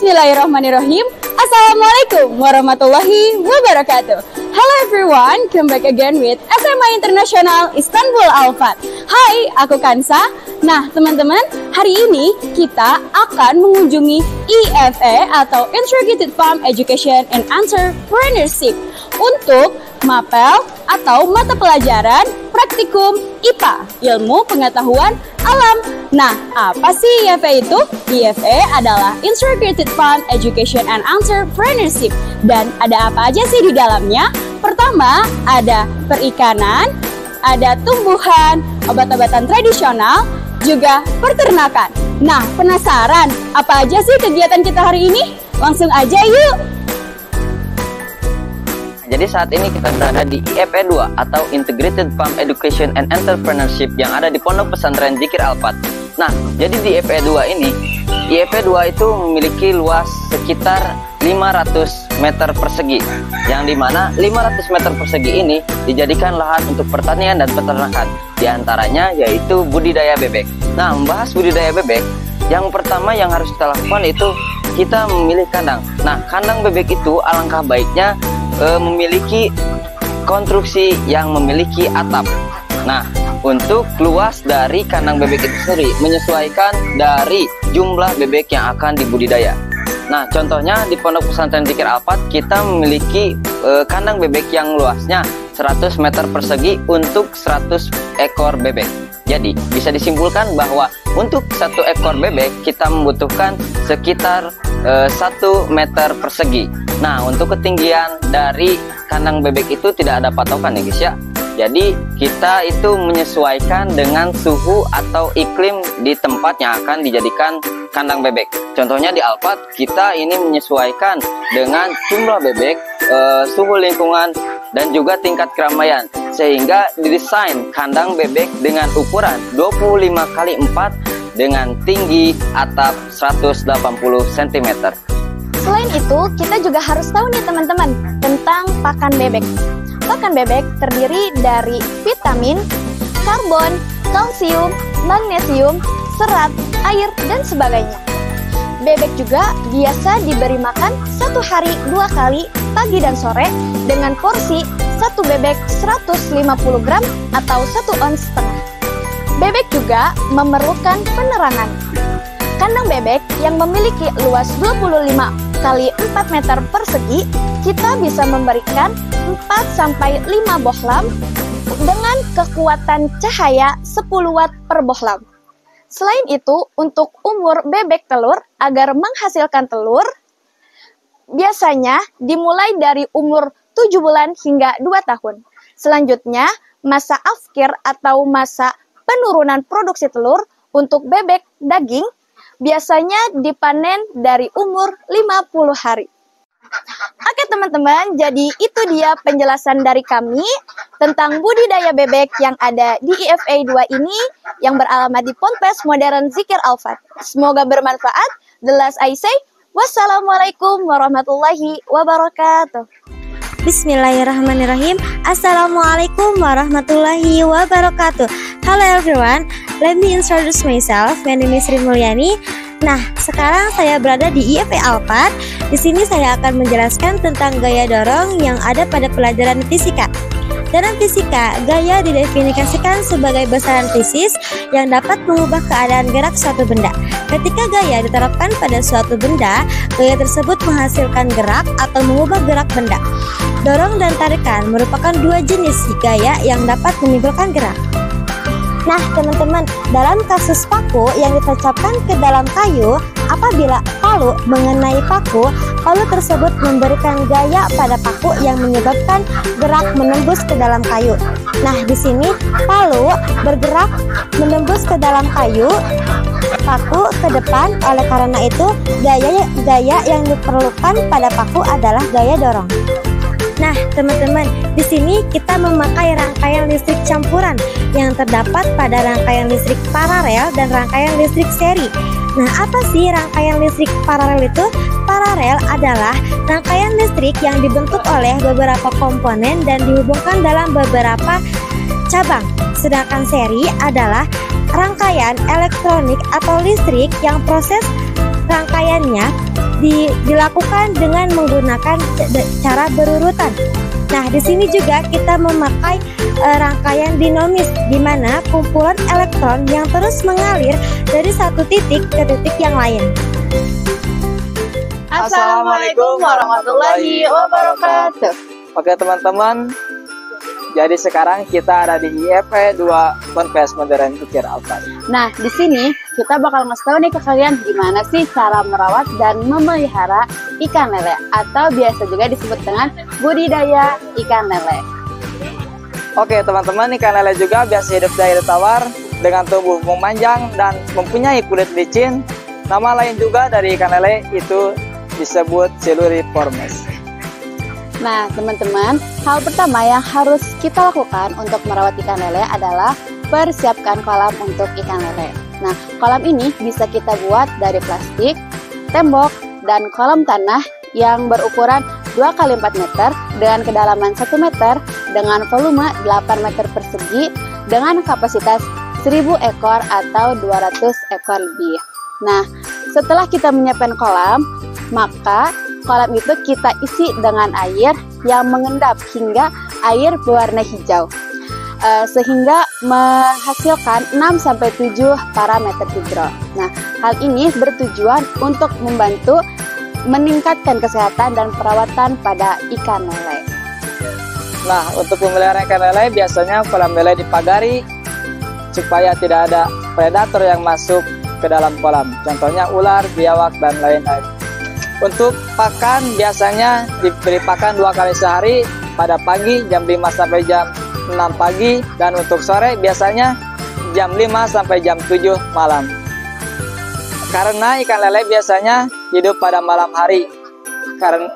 Bismillahirrahmanirrahim. Assalamualaikum warahmatullahi wabarakatuh. Hello everyone, come back again with SMA International Istanbul Alphard. Hai, aku Kansa. Nah teman-teman, hari ini kita akan mengunjungi IFE atau Integrated Farm Education and Entrepreneurship untuk MAPEL atau mata pelajaran praktikum IPA, ilmu pengetahuan alam. Nah, apa sih IFE itu? IFE adalah Integrated Farm Education and Entrepreneurship. Dan ada apa aja sih di dalamnya? Pertama, ada perikanan, ada tumbuhan, obat-obatan tradisional, juga peternakan. Nah, penasaran apa aja sih kegiatan kita hari ini? Langsung aja yuk! Jadi saat ini kita berada di IFE 2 atau Integrated Farm Education and Entrepreneurship yang ada di Pondok Pesantren Dzikir Alphard. Nah, jadi di IFE 2 ini, IFE 2 itu memiliki luas sekitar 500 meter persegi, yang dimana 500 meter persegi ini dijadikan lahan untuk pertanian dan peternakan, diantaranya yaitu budidaya bebek. Nah, membahas budidaya bebek, yang pertama yang harus kita lakukan itu kita memilih kandang. Nah, kandang bebek itu alangkah baiknya memiliki konstruksi yang memiliki atap. Nah, untuk luas dari kandang bebek itu sendiri menyesuaikan dari jumlah bebek yang akan dibudidaya. Nah, contohnya di Pondok Pesantren Dzikir Alphard kita memiliki kandang bebek yang luasnya 100 meter persegi untuk 100 ekor bebek. Jadi, bisa disimpulkan bahwa untuk 1 ekor bebek kita membutuhkan sekitar 1 meter persegi. Nah, untuk ketinggian dari kandang bebek itu tidak ada patokan ya guys ya. Jadi kita itu menyesuaikan dengan suhu atau iklim di tempat yang akan dijadikan kandang bebek. Contohnya di Alphard kita ini menyesuaikan dengan jumlah bebek, suhu lingkungan, dan juga tingkat keramaian. Sehingga didesain kandang bebek dengan ukuran 25x4 dengan tinggi atap 180 cm. Selain itu, kita juga harus tahu nih teman-teman tentang pakan bebek. Pakan bebek terdiri dari vitamin, karbon, kalsium, magnesium, serat, air, dan sebagainya. Bebek juga biasa diberi makan 1 hari 2 kali, pagi dan sore, dengan porsi 1 bebek 150 gram atau 1,5 ons. Bebek juga memerlukan penerangan. Kandang bebek yang memiliki luas 25x4 meter persegi, kita bisa memberikan 4-5 bohlam dengan kekuatan cahaya 10 watt per bohlam. Selain itu, untuk umur bebek telur, agar menghasilkan telur, biasanya dimulai dari umur 7 bulan hingga 2 tahun. Selanjutnya, masa afkir atau masa penurunan produksi telur untuk bebek daging biasanya dipanen dari umur 50 hari. Oke teman-teman, jadi itu dia penjelasan dari kami tentang budidaya bebek yang ada di IFE 2 ini yang beralamat di Ponpes Modern Dzikir Alphard. Semoga bermanfaat. The last I say, wassalamualaikum warahmatullahi wabarakatuh. Bismillahirrahmanirrahim. Assalamualaikum warahmatullahi wabarakatuh. Hello everyone, let me introduce myself. My name is Sri Mulyani. Nah, sekarang saya berada di IFE Alphard. Di sini saya akan menjelaskan tentang gaya dorong yang ada pada pelajaran fisika. Dalam fisika, gaya didefinisikan sebagai besaran fisis yang dapat mengubah keadaan gerak suatu benda. Ketika gaya diterapkan pada suatu benda, gaya tersebut menghasilkan gerak atau mengubah gerak benda. Dorong dan tarikan merupakan 2 jenis gaya yang dapat menimbulkan gerak. Nah teman-teman, dalam kasus paku yang ditancapkan ke dalam kayu, apabila palu mengenai paku, palu tersebut memberikan gaya pada paku yang menyebabkan gerak menembus ke dalam kayu. Nah di sini palu bergerak menembus ke dalam kayu, paku ke depan. Oleh karena itu gaya yang diperlukan pada paku adalah gaya dorong. Nah, teman-teman, di sini kita memakai rangkaian listrik campuran yang terdapat pada rangkaian listrik paralel dan rangkaian listrik seri. Nah, apa sih rangkaian listrik paralel itu? Paralel adalah rangkaian listrik yang dibentuk oleh beberapa komponen dan dihubungkan dalam beberapa cabang. Sedangkan seri adalah rangkaian elektronik atau listrik yang proses rangkaiannya dilakukan dengan menggunakan cara berurutan. Nah, di sini juga kita memakai rangkaian dinamis, di mana kumpulan elektron yang terus mengalir dari satu titik ke titik yang lain. Assalamualaikum warahmatullahi wabarakatuh. Oke teman-teman, jadi sekarang kita ada di IFE 2 Ponpes Modern Dikir Alphard. Nah, di sini kita bakal ngasih tahu nih ke kalian gimana sih cara merawat dan memelihara ikan lele, atau biasa juga disebut dengan budidaya ikan lele. Oke teman-teman, ikan lele juga biasa hidup di air tawar dengan tubuh memanjang dan mempunyai kulit licin. Nama lain juga dari ikan lele itu disebut Siluriformes. Nah, teman-teman, hal pertama yang harus kita lakukan untuk merawat ikan lele adalah persiapkan kolam untuk ikan lele. Nah, kolam ini bisa kita buat dari plastik, tembok, dan kolam tanah yang berukuran 2 x 4 meter dengan kedalaman 1 meter dengan volume 8 meter persegi dengan kapasitas 1000 ekor atau 200 ekor lebih. Nah, setelah kita menyiapkan kolam, maka kolam itu kita isi dengan air yang mengendap hingga air berwarna hijau, sehingga menghasilkan 6-7 parameter hidro. Nah, hal ini bertujuan untuk membantu meningkatkan kesehatan dan perawatan pada ikan lele. Nah, untuk memelihara ikan lele biasanya kolam lele dipagari supaya tidak ada predator yang masuk ke dalam kolam. Contohnya ular, biawak, dan lain-lain. Untuk pakan biasanya diberi pakan 2 kali sehari, pada pagi jam 5 sampai jam 6 pagi, dan untuk sore biasanya jam 5 sampai jam 7 malam. Karena ikan lele biasanya hidup pada malam hari, karena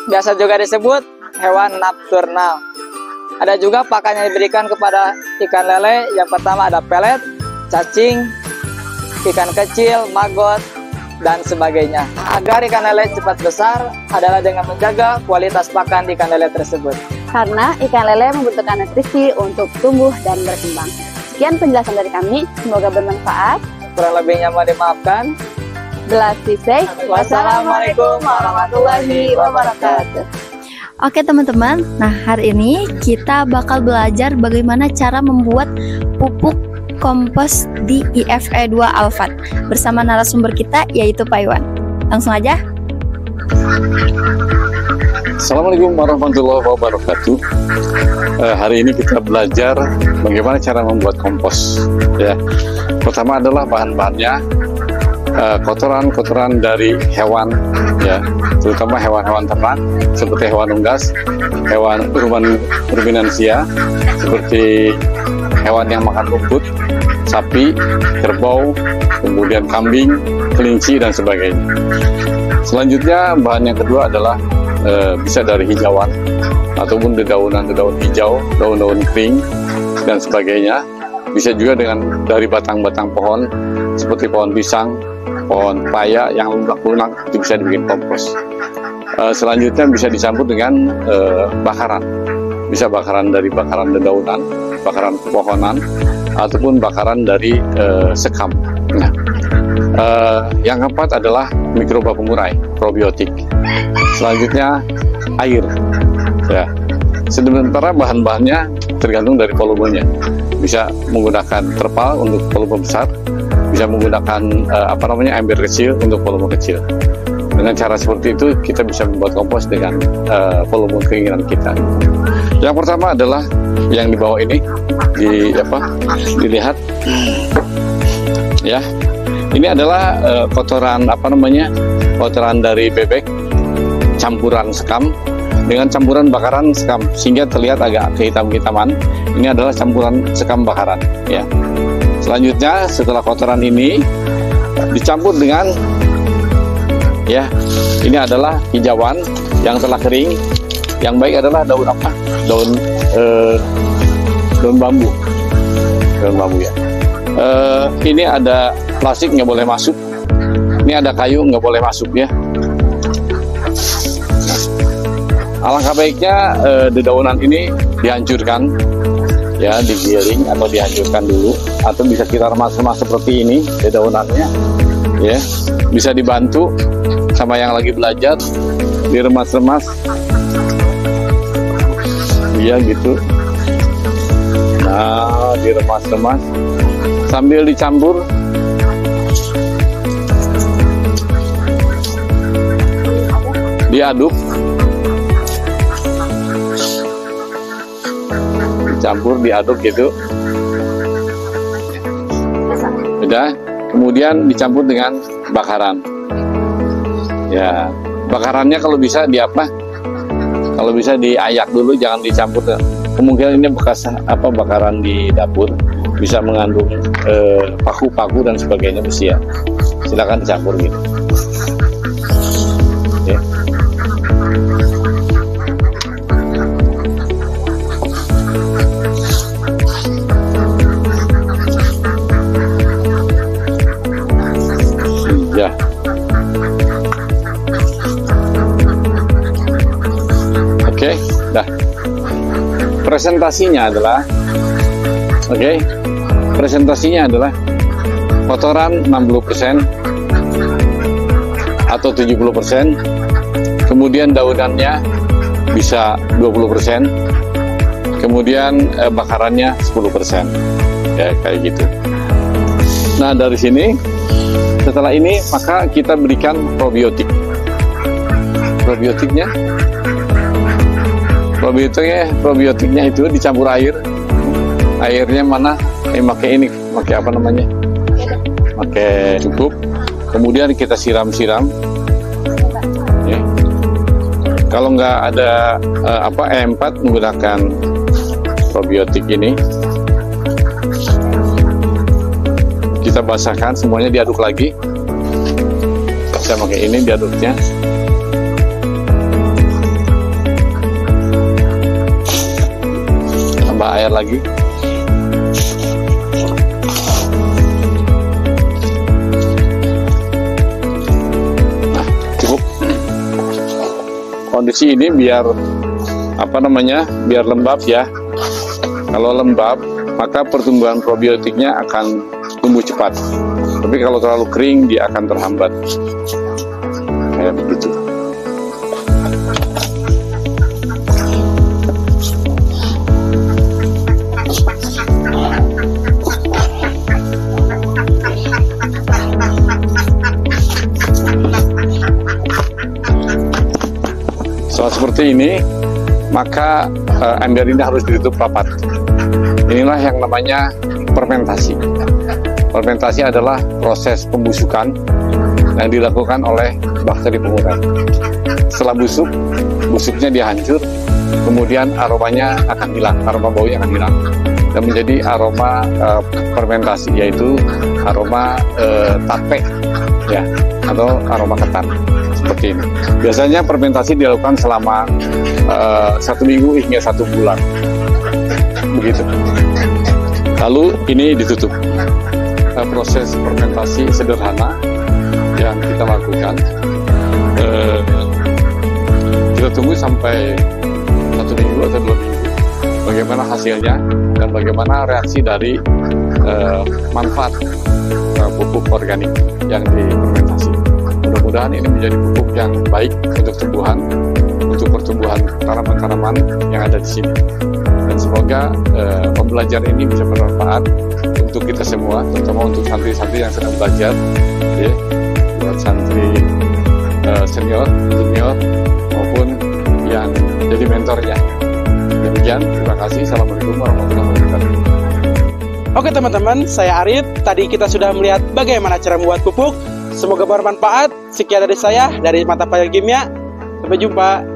biasa juga disebut hewan nokturnal. Ada juga pakan yang diberikan kepada ikan lele. Yang pertama ada pelet, cacing, ikan kecil, maggot, dan sebagainya. Agar ikan lele cepat besar adalah dengan menjaga kualitas pakan ikan lele tersebut. Karena ikan lele membutuhkan nutrisi untuk tumbuh dan berkembang. Sekian penjelasan dari kami, semoga bermanfaat. Kurang lebihnya mohon dimaafkan. Belas sisai. Wassalamualaikum warahmatullahi wabarakatuh. Oke teman-teman, nah hari ini kita bakal belajar bagaimana cara membuat pupuk kompos di IFE 2 Alphard bersama narasumber kita yaitu Pak Iwan. Langsung aja. Assalamualaikum warahmatullahi wabarakatuh. Hari ini kita belajar bagaimana cara membuat kompos. Ya, pertama adalah bahan-bahannya, kotoran-kotoran dari hewan, ya, terutama hewan-hewan ternak seperti hewan unggas, hewan ruminansia seperti hewan yang makan rumput, sapi, kerbau, kemudian kambing, kelinci, dan sebagainya. Selanjutnya bahan yang kedua adalah bisa dari hijauan ataupun dedaunan-dedaunan hijau, daun-daun kering, dan sebagainya. Bisa juga dari batang-batang pohon seperti pohon pisang, pohon paya yang lunak-lunak, itu bisa dibikin kompos. Selanjutnya bisa dicampur dengan bakaran. Bisa bakaran dari bakaran dedaunan, bakaran pepohonan, ataupun bakaran dari sekam. Nah, yang keempat adalah mikroba pengurai, probiotik. Selanjutnya air. Ya. Sementara bahan-bahannya tergantung dari volumenya. Bisa menggunakan terpal untuk volume besar, bisa menggunakan ember kecil untuk volume kecil. Dengan cara seperti itu kita bisa membuat kompos dengan volume keinginan kita. Yang pertama adalah yang di bawah ini, dilihat, ya. Ini adalah kotoran kotoran dari bebek, campuran sekam dengan campuran bakaran sekam, sehingga terlihat agak kehitam-hitaman. Ini adalah campuran sekam bakaran, ya. Selanjutnya setelah kotoran ini dicampur dengan, ya, ini adalah hijauan yang telah kering. Yang baik adalah daun apa? Daun bambu. Daun bambu, ya. Ini ada plastik, nggak boleh masuk. Ini ada kayu, nggak boleh masuk, ya. Alangkah baiknya dedaunan ini dihancurkan, ya, digiling atau dihancurkan dulu, atau bisa kita remas-remas seperti ini dedaunannya, ya. Bisa dibantu sama yang lagi belajar, diremas-remas. Iya gitu. Nah, diremas-remas sambil dicampur. Diaduk. Dicampur, diaduk gitu. Udah, kemudian dicampur dengan bakaran. Ya, bakarannya kalau bisa di apa? Kalau bisa diayak dulu, jangan dicampur. Kemungkinan ini bekas apa bakaran di dapur, bisa mengandung paku-paku dan sebagainya besi ya. Silakan dicampur gitu. Ya. Ya. Oke, dah. Presentasinya adalah kotoran 60% atau 70%, kemudian daunannya bisa 20%, kemudian bakarannya 10%. Ya, kayak gitu. Nah, dari sini setelah ini maka kita berikan probiotik. Probiotiknya itu dicampur air. Airnya mana? Pakai apa namanya? Pakai cukup. Kemudian kita siram-siram. Ya. Kalau nggak ada E4 menggunakan probiotik ini, kita basahkan semuanya, diaduk lagi. Saya pakai ini diaduknya. Tambah air lagi. Nah, cukup. Kondisi ini biar biar lembab ya. Kalau lembab, maka pertumbuhan probiotiknya akan tumbuh cepat. Tapi kalau terlalu kering, dia akan terhambat. Kayak begitu. Seperti ini, maka ember ini harus ditutup rapat. Inilah yang namanya fermentasi. Fermentasi adalah proses pembusukan yang dilakukan oleh bakteri pengurai. Setelah busuknya dihancur, kemudian aromanya akan hilang, aroma baunya akan hilang, dan menjadi aroma fermentasi, yaitu aroma tape, ya, atau aroma ketan. Seperti ini. Biasanya fermentasi dilakukan selama 1 minggu hingga 1 bulan. Begitu. Lalu ini ditutup. Proses fermentasi sederhana yang kita lakukan. Kita tunggu sampai 1 minggu atau 2 minggu. Bagaimana hasilnya dan bagaimana reaksi dari manfaat pupuk organik yang difermentasi. Mudah-mudahan ini menjadi pupuk yang baik untuk tumbuhan, untuk pertumbuhan tanaman-tanaman yang ada di sini. Dan semoga pembelajaran ini bisa bermanfaat untuk kita semua, terutama untuk santri-santri yang sedang belajar, ya, buat santri senior, junior, maupun yang jadi mentornya. Demikian, terima kasih. Assalamualaikum warahmatullahi wabarakatuh. Oke teman-teman, saya Arif. Tadi kita sudah melihat bagaimana cara membuat pupuk. Semoga bermanfaat. Sekian dari saya, dari mata pelajaran kimia. Sampai jumpa.